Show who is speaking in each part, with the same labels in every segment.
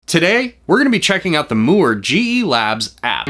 Speaker 1: Today, we're going to be checking out the Mooer GE Labs app.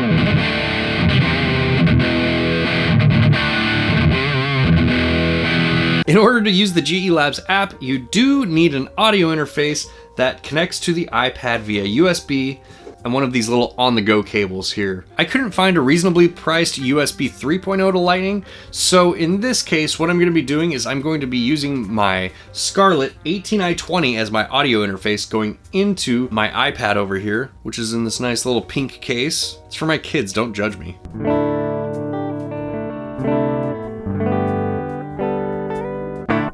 Speaker 1: In order to use the GE Labs app, you do need an audio interface that connects to the iPad via USB and one of these little on-the-go cables here. I couldn't find a reasonably priced USB 3.0 to Lightning, so in this case, what I'm going to be doing is I'm going to be using my Scarlett 18i20 as my audio interface going into my iPad over here, which is in this nice little pink case. It's for my kids, don't judge me.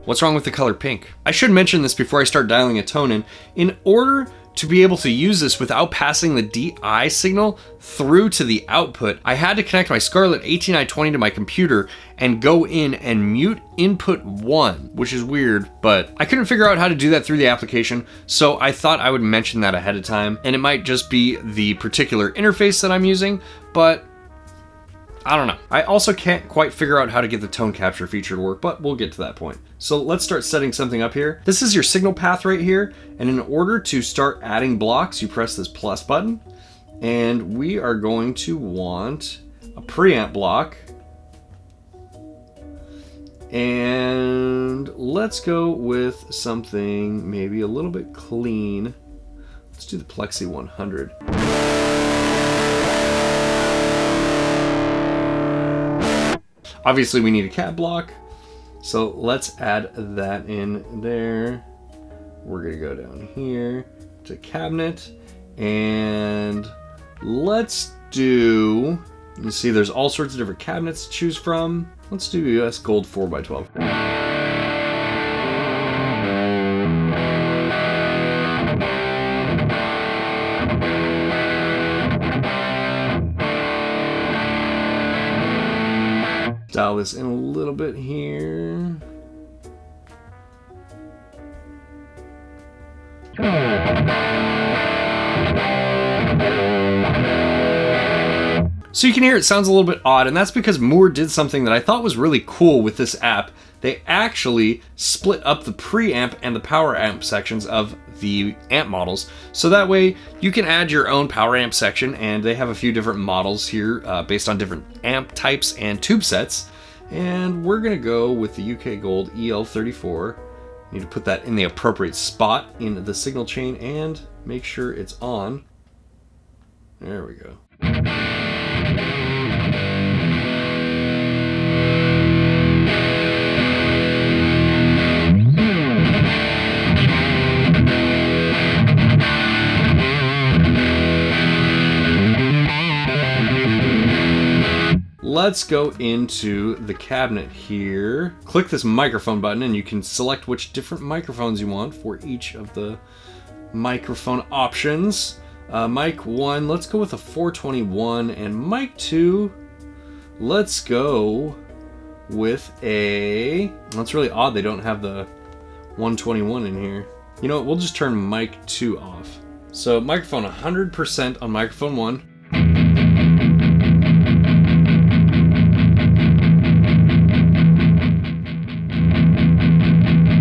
Speaker 1: What's wrong with the color pink? I should mention this before I start dialing a tone in. In order to be able to use this without passing the DI signal through to the output, I had to connect my Scarlett 18i20 to my computer and go in and mute input 1, which is weird, but I couldn't figure out how to do that through the application, so I thought I would mention that ahead of time, and it might just be the particular interface that I'm using, but I don't know. I also can't quite figure out how to get the tone capture feature to work, but we'll get to that point. So let's start setting something up here. This is your signal path right here, and in order to start adding blocks, you press this plus button, and we are going to want a preamp block. And let's go with something maybe a little bit clean. Let's do the Plexi 100. Obviously we need a cab block, so let's add that in there. We're gonna go down here to cabinet, and let's do, you see there's all sorts of different cabinets to choose from. Let's do US Gold 4x12. Dial this in a little bit here. So you can hear it sounds a little bit odd, and that's because Mooer did something that I thought was really cool with this app. They actually split up the preamp and the power amp sections of the amp models, so that way you can add your own power amp section, and they have a few different models here based on different amp types and tube sets. And we're gonna go with the UK Gold EL34. Need to put that in the appropriate spot in the signal chain and make sure it's on. There we go. Let's go into the cabinet here. Click this microphone button and you can select which different microphones you want for each of the microphone options. Mic 1, let's go with a 421, and mic 2, let's go with a, that's really odd they don't have the 121 in here. You know what, we'll just turn mic 2 off. So microphone 100% on microphone 1.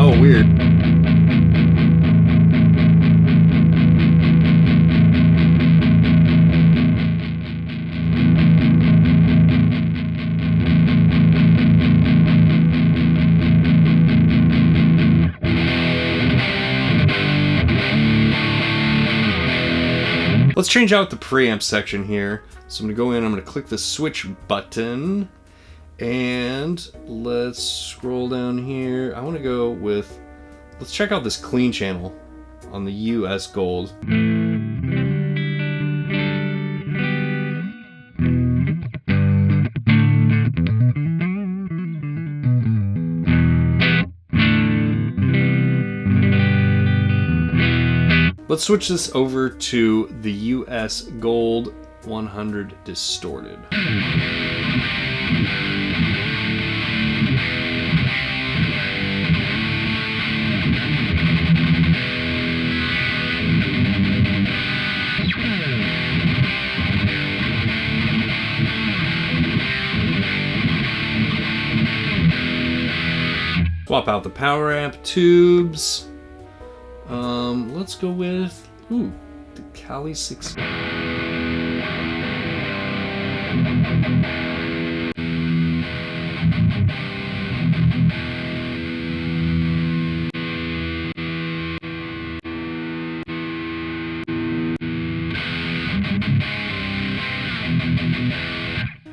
Speaker 1: Oh, weird. Let's change out the preamp section here. So I'm gonna go in, I'm gonna click the switch button, and let's scroll down here. I wanna go with, let's check out this clean channel on the US Gold. Let's switch this over to the US Gold 100 Distorted. Swap out the power amp tubes. Let's go with, The Kali 6.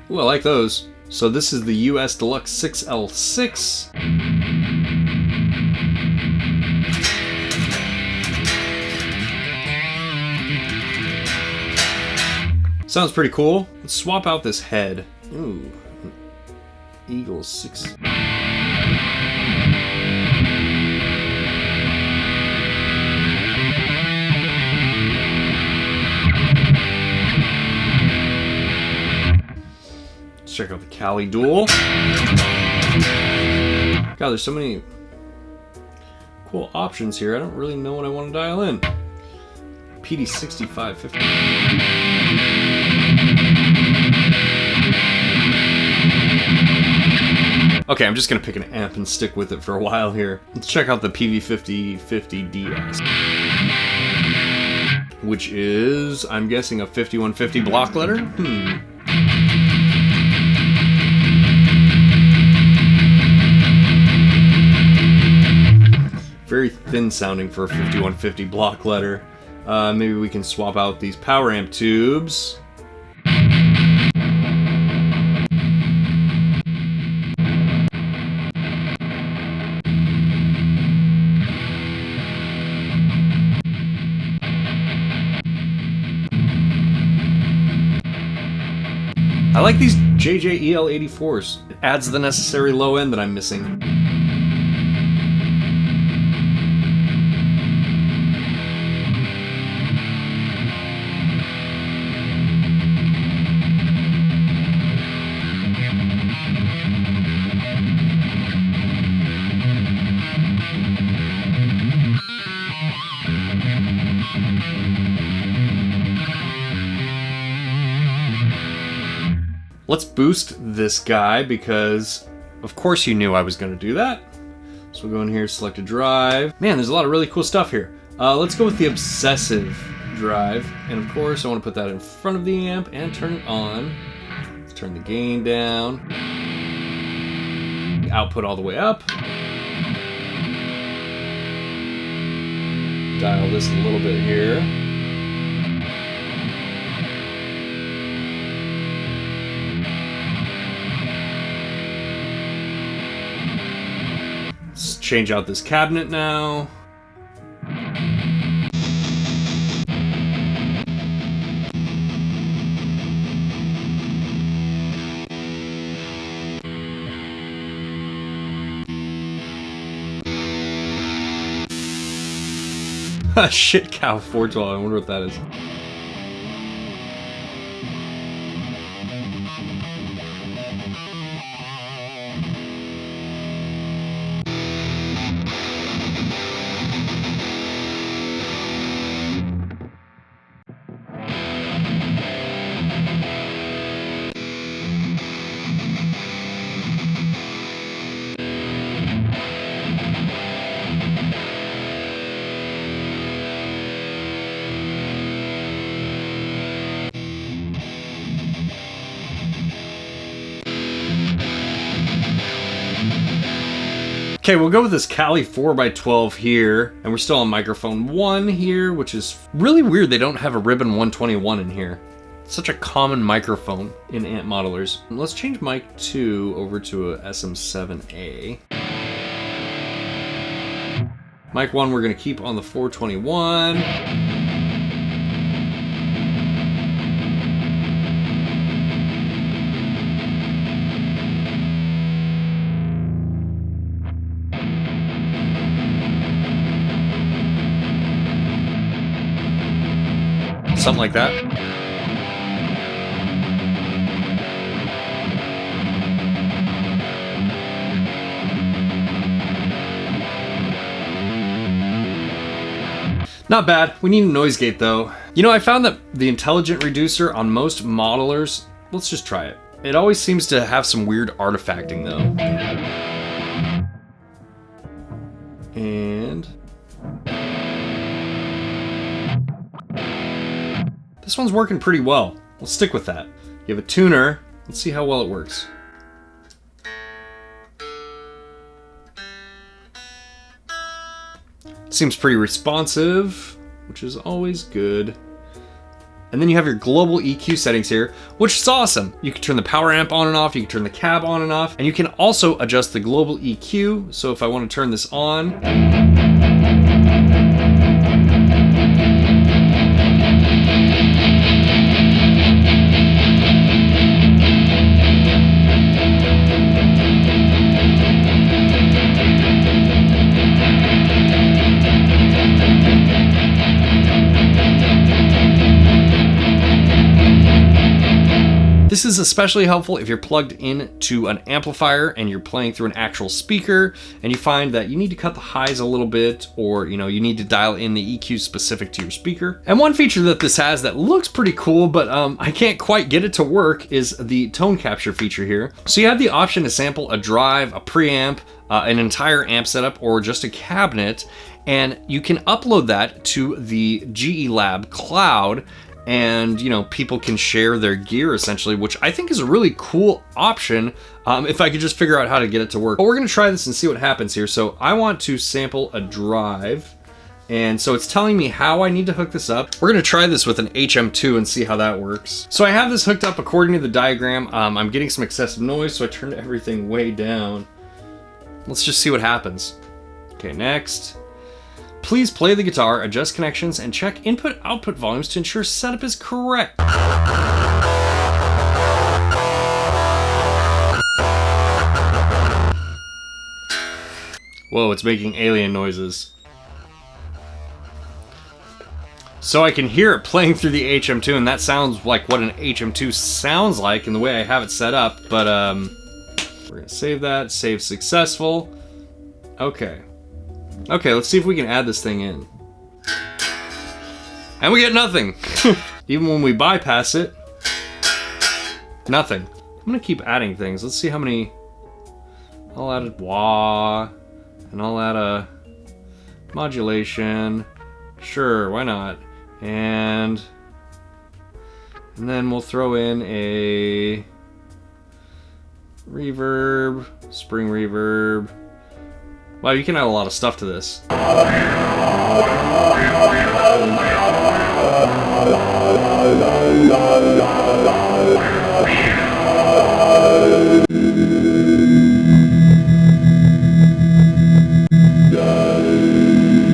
Speaker 1: Ooh, I like those. So this is the US Deluxe 6L6. Sounds pretty cool. Let's swap out this head. Ooh, Eagle 6. Let's check out the Kali Dual. God, there's so many cool options here. I don't really know what I want to dial in. PD6550. Okay, I'm just gonna pick an amp and stick with it for a while here. Let's check out the PV5050DS, which is, I'm guessing, a 5150 block letter. Very thin sounding for a 5150 block letter. Maybe we can swap out these power amp tubes. I like these JJEL84s. It adds the necessary low end that I'm missing. Let's boost this guy because, of course, you knew I was going to do that. So we'll go in here, select a drive. Man, there's a lot of really cool stuff here. Let's go with the obsessive drive. And of course, I want to put that in front of the amp and turn it on. Let's turn the gain down. The output all the way up. Dial this a little bit here. Let's change out this cabinet now. Shit cow 412, I wonder what that is. Okay, we'll go with this Kali 4x12 here, and we're still on microphone 1 here, which is really weird they don't have a ribbon 121 in here. It's such a common microphone in amp modelers. Let's change mic 2 over to a SM7A. Mic 1 we're going to keep on the 421. Something like that. Not bad. We need a noise gate though. You know, I found that the intelligent reducer on most modelers, let's just try it. It always seems to have some weird artifacting though. And This one's working pretty well. We'll stick with that. You have a tuner. Let's see how well it works. Seems pretty responsive, which is always good. And then you have your global EQ settings here, which is awesome. You can turn the power amp on and off, you can turn the cab on and off, and you can also adjust the global EQ. So if I want to turn this on, this is especially helpful if you're plugged into an amplifier and you're playing through an actual speaker and you find that you need to cut the highs a little bit, or you need to dial in the EQ specific to your speaker. And one feature that this has that looks pretty cool, but I can't quite get it to work, is the tone capture feature here. So you have the option to sample a drive, a preamp, an entire amp setup, or just a cabinet, and you can upload that to the GE Lab cloud, and people can share their gear essentially, which I think is a really cool option if I could just figure out how to get it to work. But we're gonna try this and see what happens here. So I want to sample a drive, and so it's telling me how I need to hook this up. We're gonna try this with an HM2 and see how that works. So I have this hooked up according to the diagram. I'm getting some excessive noise, so I turned everything way down. Let's just see what happens. Okay, next. Please play the guitar, adjust connections, and check input-output volumes to ensure setup is correct. Whoa, it's making alien noises. So I can hear it playing through the HM2, and that sounds like what an HM2 sounds like in the way I have it set up, but we're gonna save that, save successful. Okay, let's see if we can add this thing in. And we get nothing. Even when we bypass it, nothing. I'm gonna keep adding things. Let's see how many. I'll add a wah, and I'll add a modulation. Sure, why not? And then we'll throw in a reverb, spring reverb. Wow, you can add a lot of stuff to this.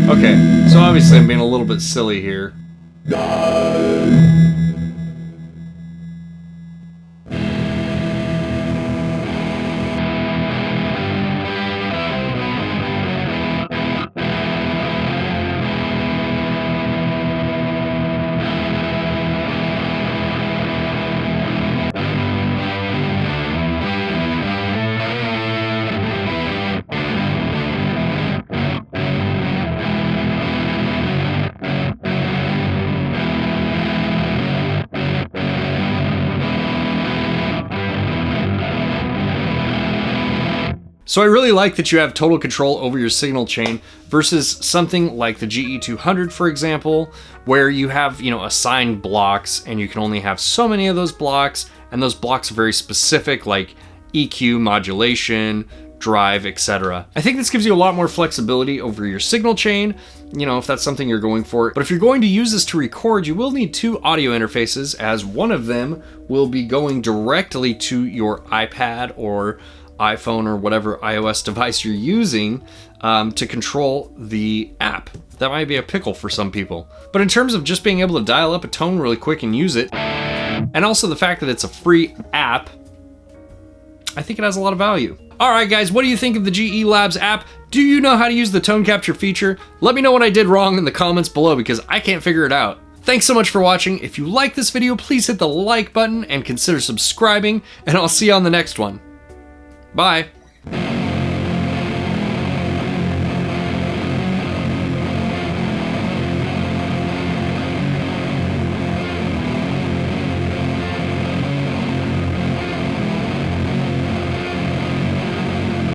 Speaker 1: Okay, so obviously I'm being a little bit silly here. So I really like that you have total control over your signal chain versus something like the GE200, for example, where you have, assigned blocks and you can only have so many of those blocks, and those blocks are very specific, like EQ, modulation, drive, etc. I think this gives you a lot more flexibility over your signal chain, if that's something you're going for. But if you're going to use this to record, you will need two audio interfaces, as one of them will be going directly to your iPad or iPhone or whatever iOS device you're using to control the app. That might be a pickle for some people. But in terms of just being able to dial up a tone really quick and use it, and also the fact that it's a free app, I think it has a lot of value. All right, guys, what do you think of the GE Labs app? Do you know how to use the tone capture feature? Let me know what I did wrong in the comments below, because I can't figure it out. Thanks so much for watching. If you like this video, please hit the like button and consider subscribing, and I'll see you on the next one. Bye.